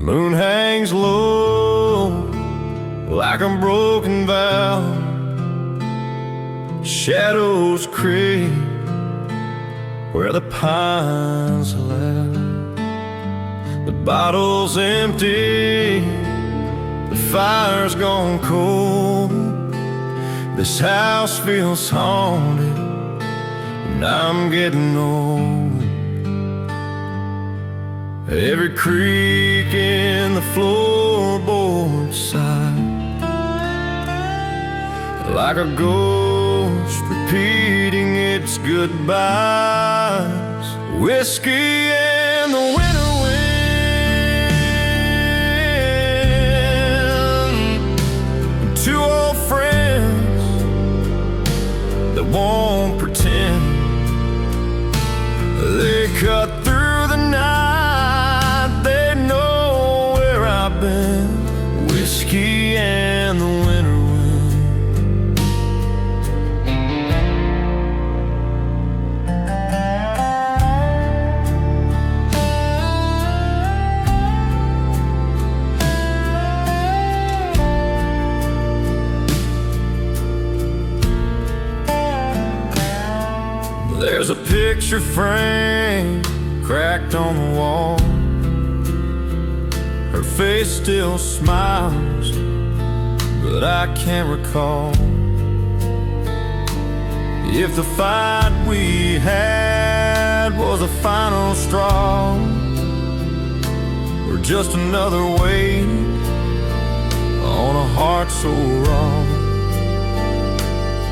moon hangs low like a broken vow. Shadows creep where the pines allow. The bottle's empty, the fire's gone cold. This house feels haunted, and I'm getting old. Every creak in the floorboard sigh, like a ghost repeating its goodbyes. Whiskey and the winter wind, two old friends that won't pretend. They cut through the night, they know where I've been. Whiskey and the winter wind. There's a picture frame cracked on the wall. Her face still smiles, but I can't recall if the fight we had was a final straw, or just another weight on a heart so raw.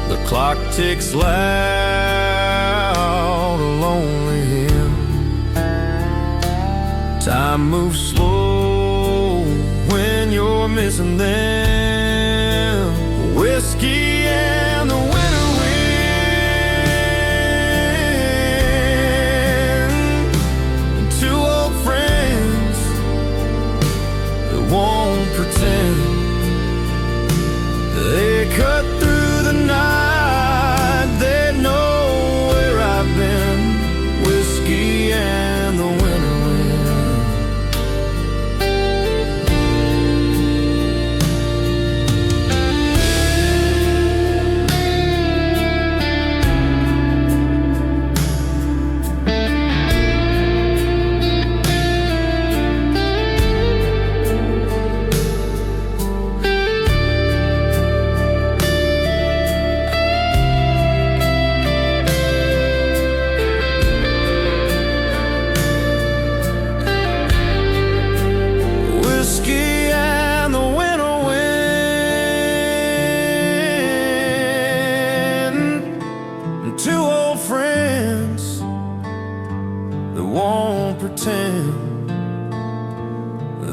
The clock ticks loud, a lonely hymn. Time moves slow when you're missing them. Whiskey and the winter wind, two old friends that won't pretend. They cut through the night, they know where I've been. Whiskey and the winter wind.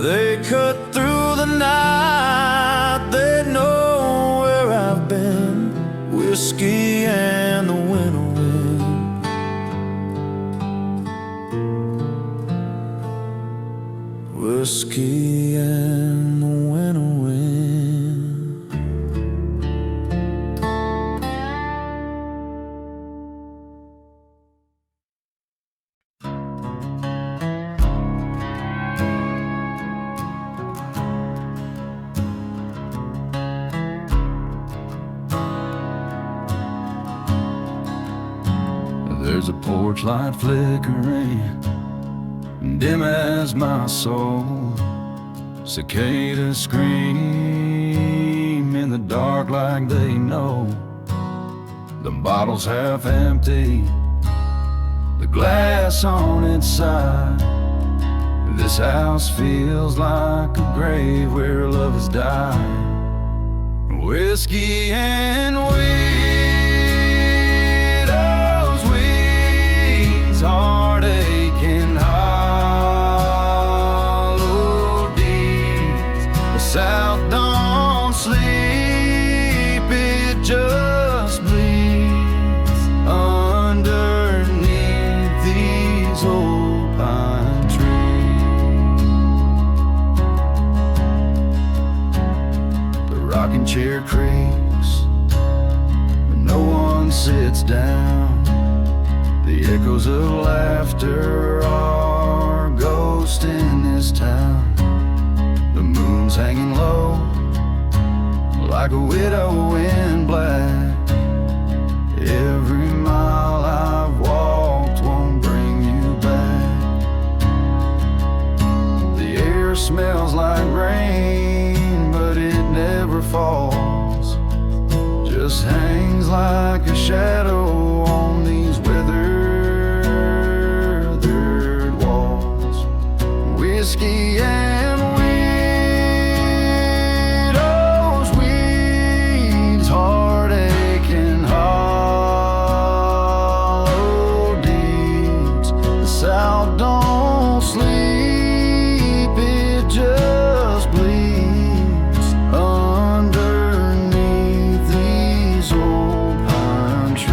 They cut through the night, they know where I've been. Whiskey and the winter wind. Whiskey and the winter wind. There's a porch light flickering, dim as my soul. Cicadas scream in the dark like they know. The bottle's half empty, the glass on its side. This house feels like a grave where love has died. Whiskey and widow's wings, heartache and hollow deeds. The South don't sleep, it just bleeds underneath these old pine trees. The rocking chair creaks, but no one sits down. The echoes of laughter are ghosts in this town. The moon's hanging low like a widow in black. Every mile I've walked won't bring you back. The air smells like rain, but it never falls. Just hangs like a shadow on these weathered walls. Whiskey and widows, weeds, heartache and hollow deeds. The South don't sleep, it just bleeds underneath these old pine trees.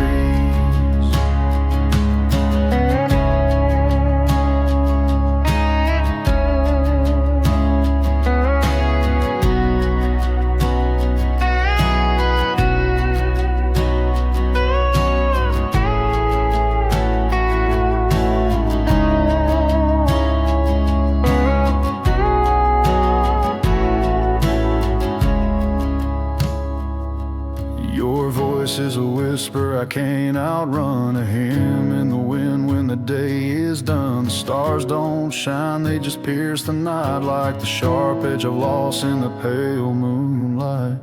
Your voice is a whisper, I can't outrun. A hymn in the wind when the day is done. The stars don't shine, they just pierce the night like the sharp edge of loss in the pale moonlight.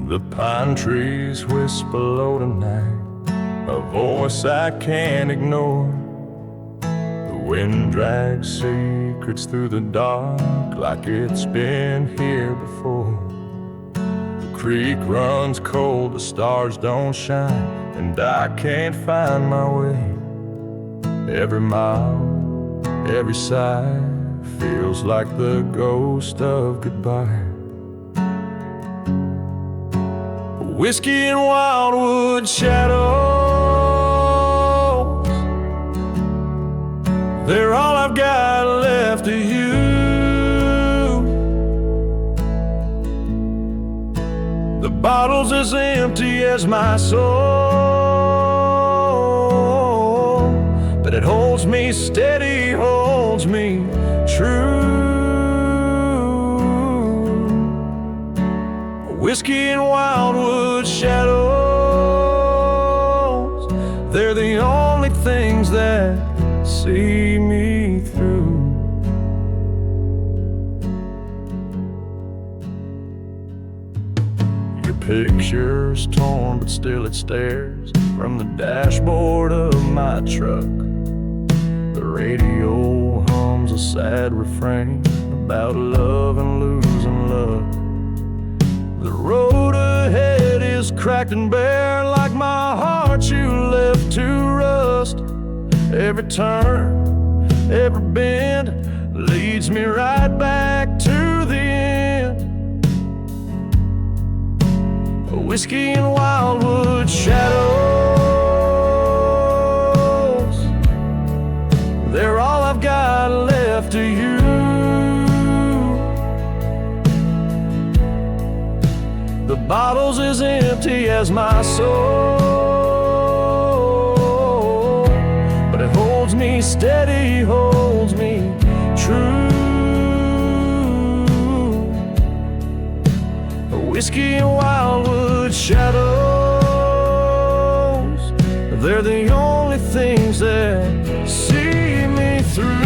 The pine trees whisper low tonight, a voice I can't ignore. The wind drags secrets through the dark like it's been here before. The creek runs cold, the stars don't shine, and I can't find my way. Every mile, every sigh feels like the ghost of goodbye. Whiskey and wildwood shadows, they're all I've got left of you. The bottle's as empty as my soul, but it holds me steady, holds me true. Whiskey and wildwood shadows, they're the only things that see me through. Your picture's torn, but still it stares from the dashboard of my truck. The radio hums a sad refrain about love and losing love. The road ahead is cracked and bare like my heart you left to rust. Every turn, every bend leads me right back to the end. Whiskey and wildwood shadows, they're all I've got left of you. The bottle's as empty as my soul, but it holds me steady, holds me true. Whiskey and wildwood shadows, they're the only things that see me through.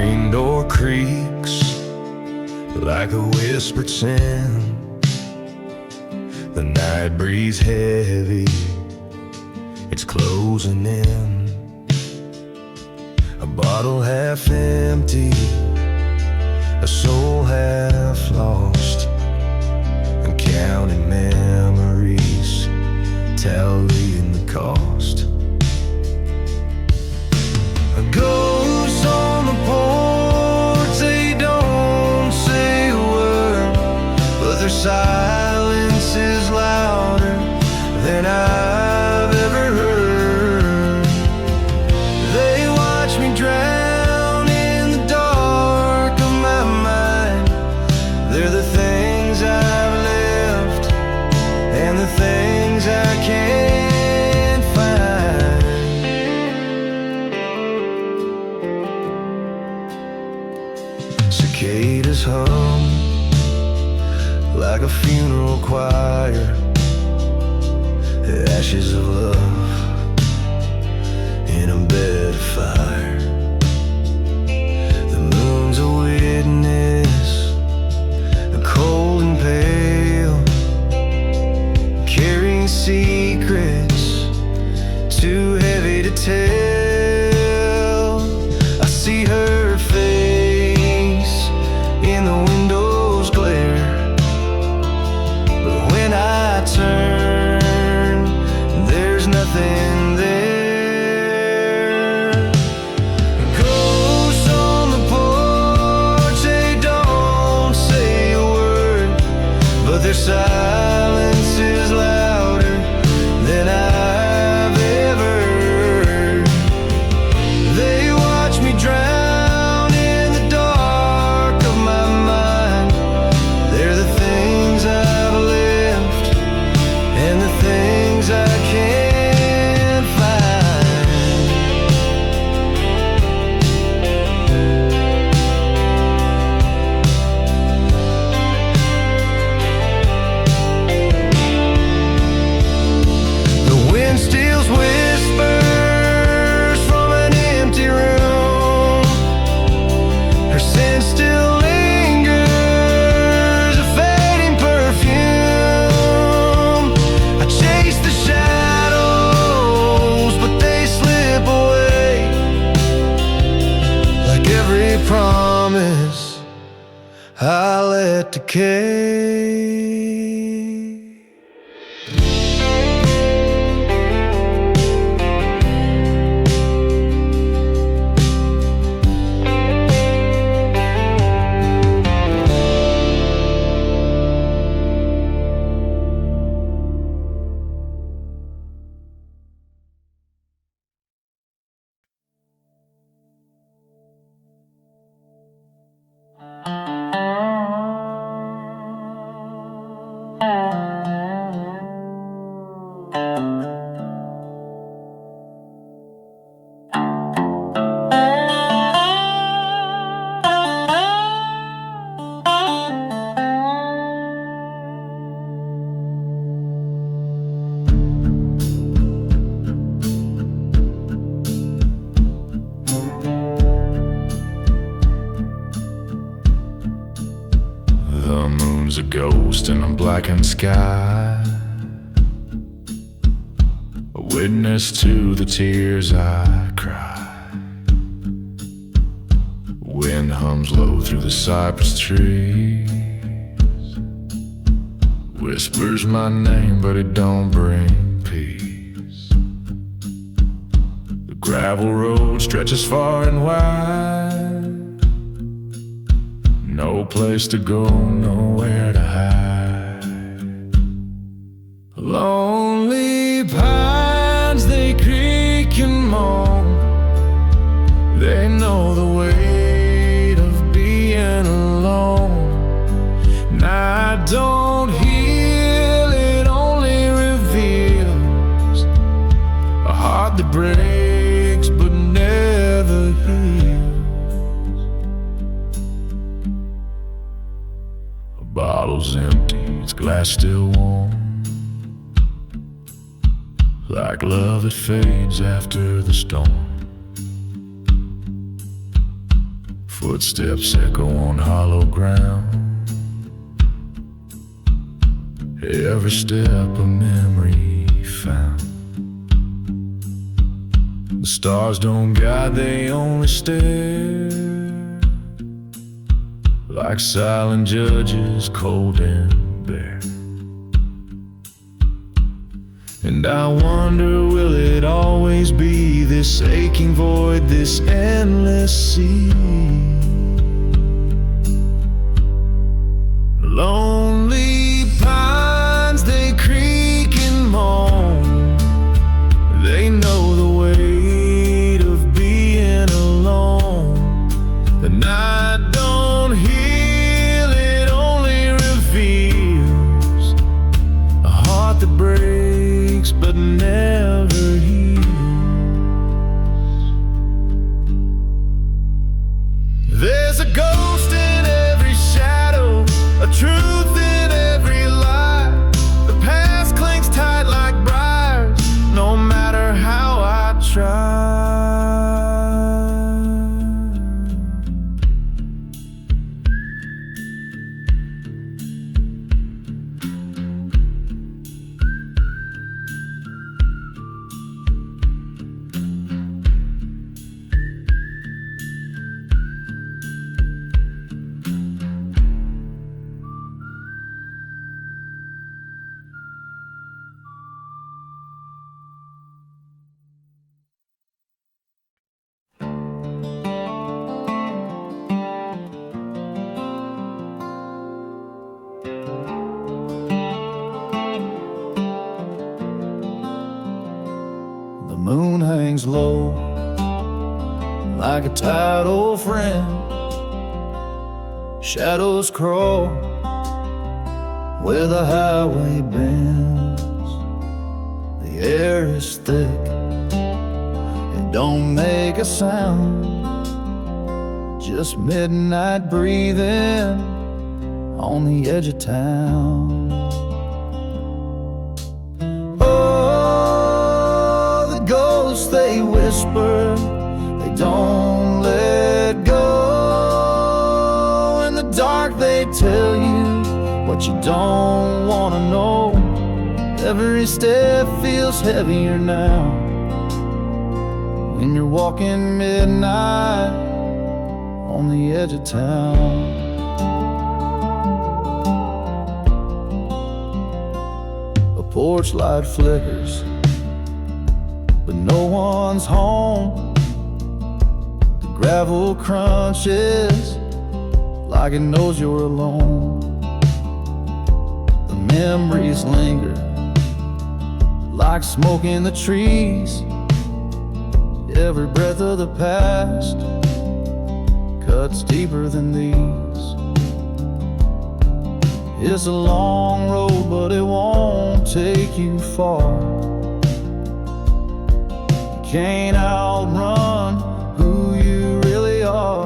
screen door creaks like a whispered sin. The night breeze heavy, it's closing in. A bottle half empty, a soul half lost, and counting memories, tallying the cost. A ghost on the porch, they don't say a word, but their silence is louder than I've ever heard. They watch me drown in the dark of my mind. They're the things I've left and the things I can't find. Cicadas hum like a funeral choir, ashes of love in a bed of fire. The moon's a witness, cold and pale, carrying secrets too heavy to tell. I see her face in the window's glare, but when I turn, there's nothing there. Ghosts on the porch, they don't say a word, but their silence is louder than I've ever heard. They watch me drown in the dark of my mind. They're the things I've left and the things I can't find. The wind steals whispers from an empty room. Her scent still lingers, a fading perfume. I chase the shadows, but they slip away. Like every promise I let decay. The moon's a ghost in a blackened sky, a witness to the tears I cry. Wind hums low through the cypress trees, whispers my name but it don't bring peace. The gravel road stretches far and wide, no place to go, nowhere to hide. Lonely pines, they creak and moan. They know the weight of being alone. And I don't heal, it only reveals a heart that breaks but never heals. Bottle's empty, its glass still warm, like love that fades after the storm. Footsteps echo on hollow ground. Every step a memory found. The stars don't guide, they only stare, like silent judges, cold and bare. And I wonder, will it always be this aching void, this endless sea? Lonely pines, they creak and moan. They know the weight of being alone. The night don't heal, it only reveals a heart that breaks but never heals. There's a ghost in every shadow, a truth in every lie. The past clings tight like briars, no matter how I try. The moon hangs low like a tired old friend. Shadows crawl where the highway bends. The air is thick, it don't make a sound. Just midnight breathing on the edge of town. They whisper, they don't let go. In the dark they tell you what you don't want to know. Every step feels heavier now when you're walking midnight on the edge of town. A porch light flickers, but no one's home. The gravel crunches like it knows you're alone. The memories linger like smoke in the trees. Every breath of the past cuts deeper than these. It's a long road, but it won't take you far. Can't outrun who you really are.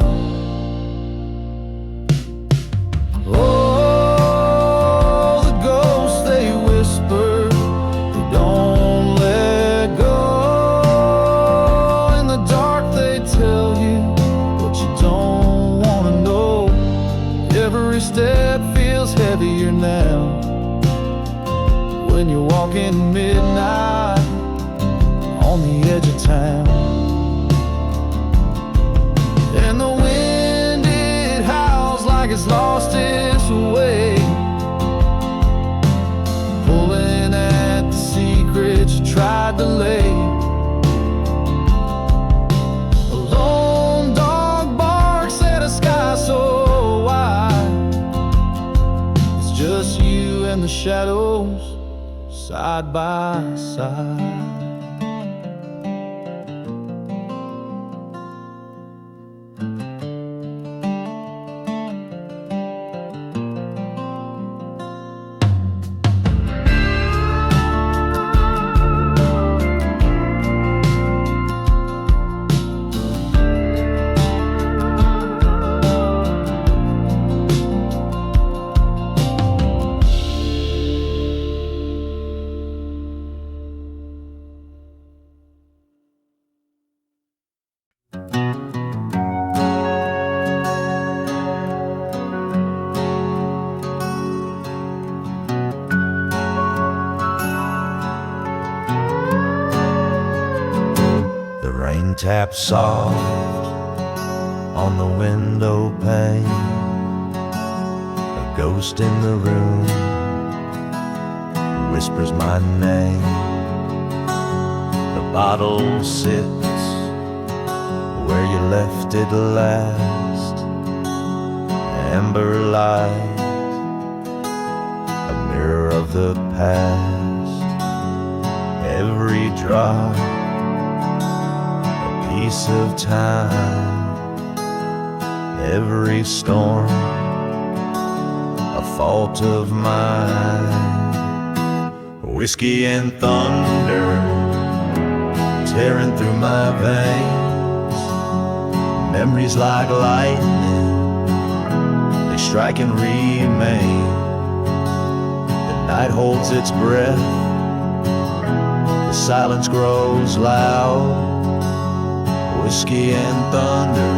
Oh, the ghosts they whisper, they don't let go. In the dark they tell you what you don't want to know. Every step feels heavier now when you're walking midnight on the edge of town. And the wind, it howls like it's lost its way, pulling at the secrets you tried to lay. A lone dog barks at a sky so wide. It's just you and the shadows side by side. tap soft on the window pane. A ghost in the room whispers my name. The bottle sits where you left it last. Amber light, a mirror of the past. Every drop, a piece of time. Every storm, a fault of mine. Whiskey and thunder tearing through my veins. Memories like lightning, they strike and remain. The night holds its breath, the silence grows loud. Whiskey and thunder,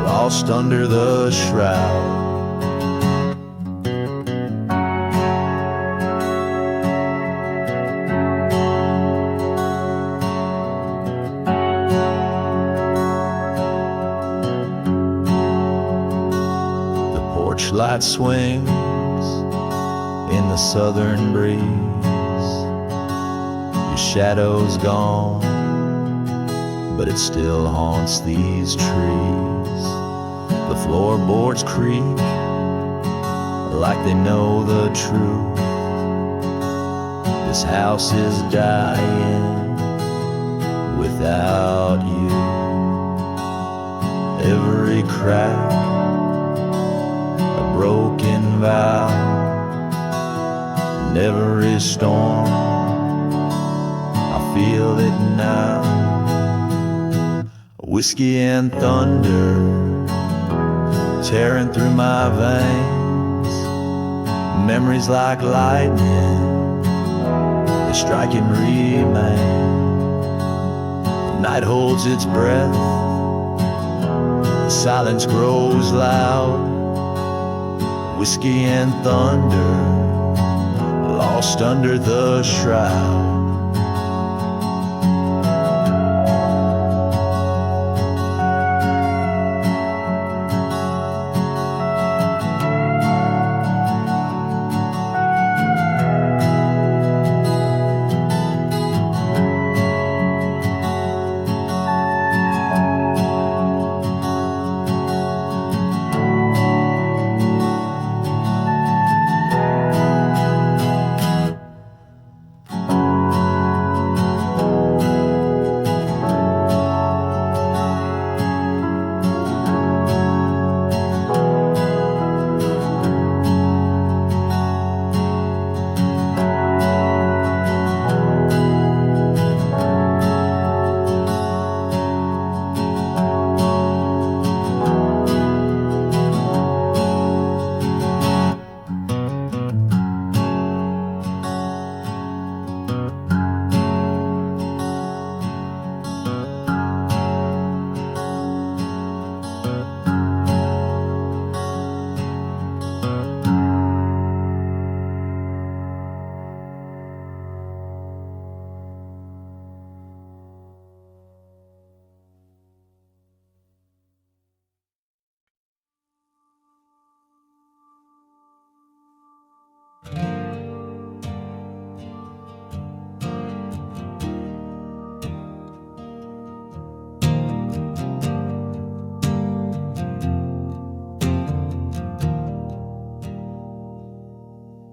lost under the shroud. The porch light swings in the southern breeze. Your shadow's gone, but it still haunts these trees. The floorboards creak like they know the truth. This house is dying without you. Every crack, a broken vow. And every storm, I feel it now. Whiskey and thunder tearing through my veins. Memories like lightning, they strike and remain. The night holds its breath, the silence grows loud. Whiskey and thunder, lost under the shroud.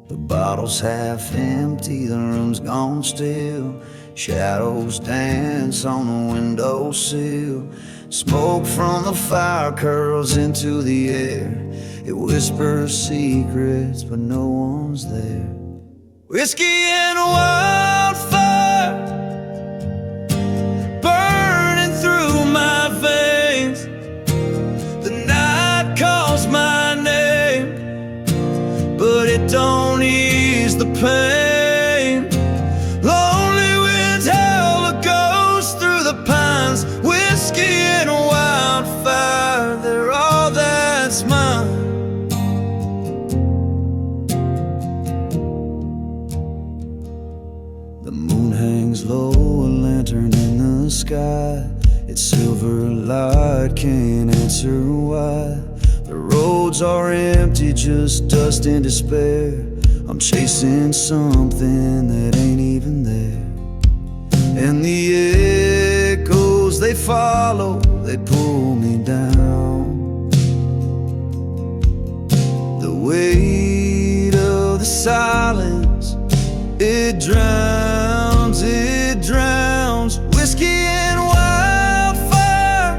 The bottle's half empty, the room's gone still. Shadows dance on the windowsill. Smoke from the fire curls into the air. It whispers secrets, but no one's there. Whiskey and wildfire burning through my veins. The night calls my name, but it don't ease the pain. Lonely winds howl a ghost through the pines. Whiskey and wildfire, they're all that's mine. The moon hangs low, a lantern in the sky. light can't answer why the roads are empty, just dust and despair. I'm chasing something that ain't even there, and the echoes, they follow, they pull me down. The weight of the silence, it drowns, it drowns. Whiskey and wildfire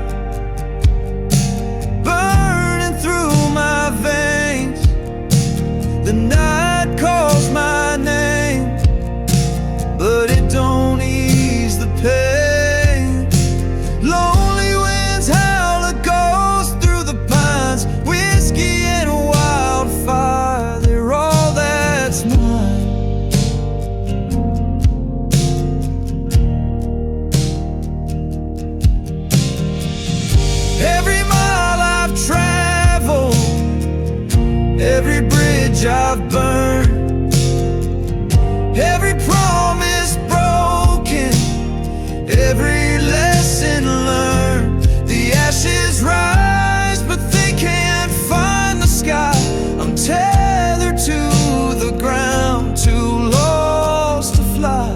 burning through my veins. The night calls my name, but it don't ease the pain. Lonely winds howl a ghost through the pines. Whiskey and wildfire, they're all that's mine. Every mile I've traveled, every bridge I've burned, every promise broken, every lesson learned. The ashes rise, but they can't find the sky. I'm tethered to the ground, too lost to fly.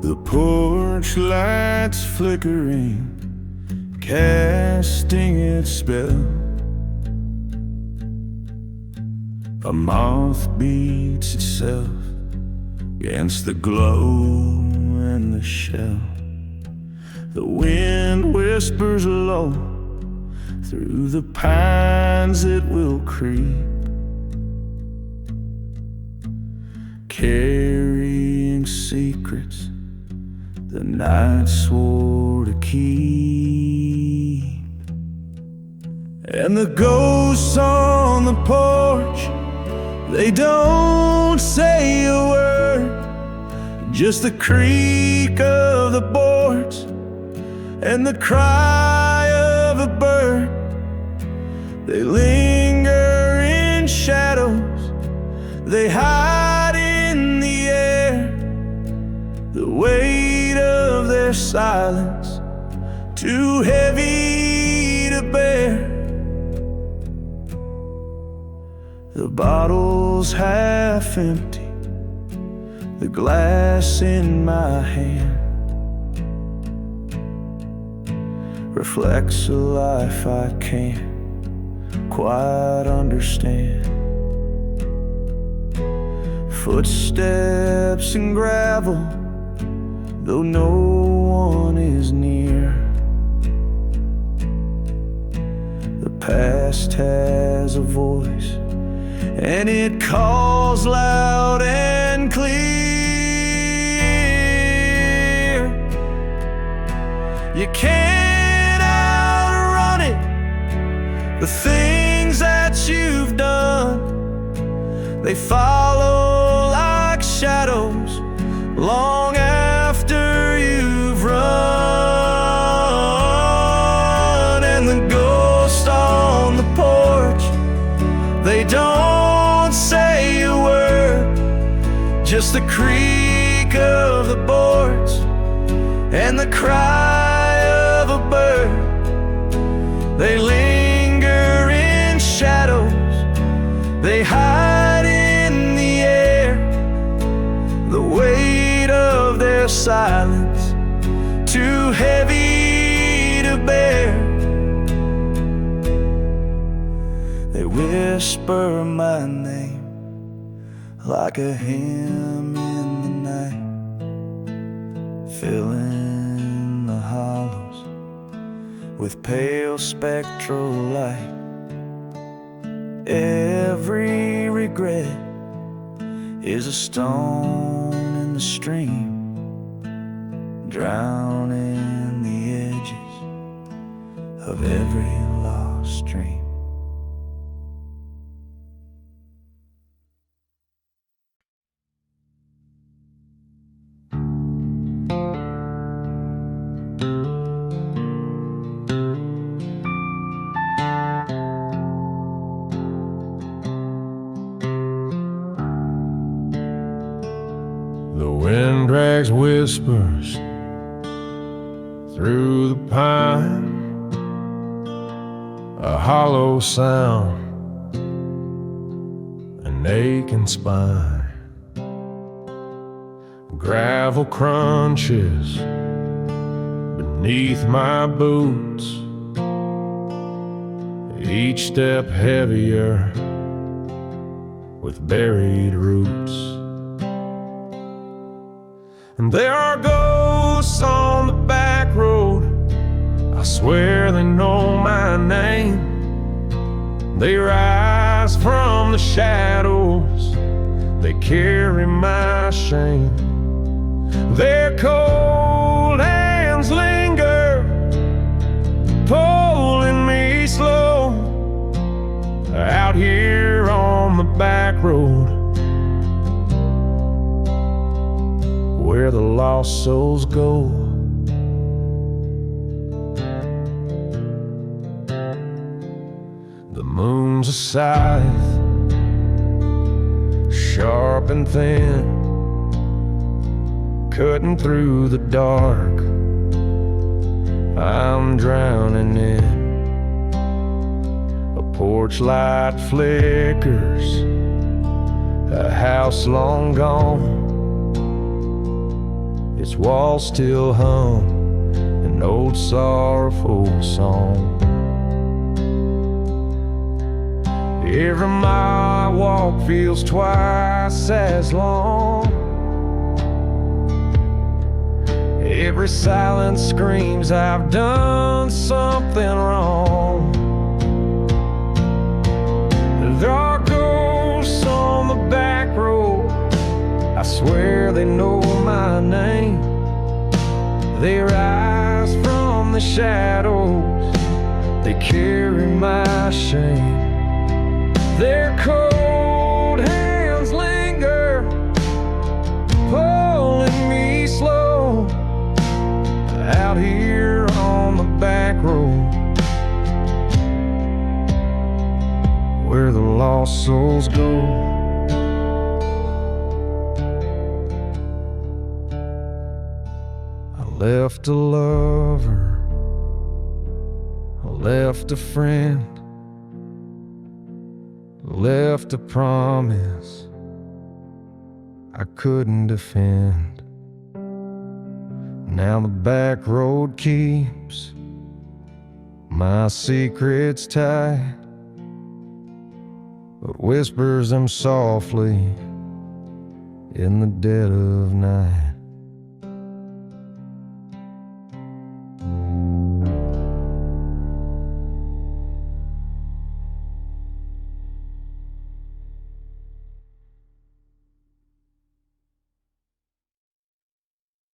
The porch lights flickering, casting its spell. A moth beats itself against the glow and the shell. The wind whispers low through the pines, it will creep, carrying secrets the night swore to keep. And the ghosts on the porch, they don't say a word, just the creak of the boards and the cry of a bird. They linger in shadows, they hide in the air. The weight of their silence, too heavy to bear. The bottle's half empty, the glass in my hand reflects a life I can't quite understand. Footsteps in gravel, though no one is near. The past has a voice, and it calls loud and clear. You can't outrun it, the things that you've done. They follow like shadows long after you've run. And the ghosts on the porch, they don't say a word, just the creak of the boards and the cry of a bird. They linger in shadows, they hide in the air. The weight of their silence, too heavy to bear. They whisper my name like a hymn in the night, filling the hollows with pale spectral light. Every regret is a stone in the stream, drowning the of every lost dream. The wind drags whispers through the pine, a hollow sound, an aching spine. Gravel crunches beneath my boots, each step heavier with buried roots. And there are ghosts on the back road, I swear they know my name. They rise from the shadows, they carry my shame. Their cold hands linger, pulling me slow out here on the back road, where the lost souls go. The moon's a scythe, sharp and thin, cutting through the dark I'm drowning in. A porch light flickers, a house long gone, its walls still hum an old sorrowful song. Every mile I walk feels twice as long. Every silence screams I've done something wrong. There are ghosts on the back road, I swear they know my name. They rise from the shadows, they carry my shame. Their cold hands linger, pulling me slow out here on the back road, where the lost souls go. I left a lover, I left a friend, left a promise I couldn't defend. Now the back road keeps my secrets tight, but whispers them softly in the dead of night.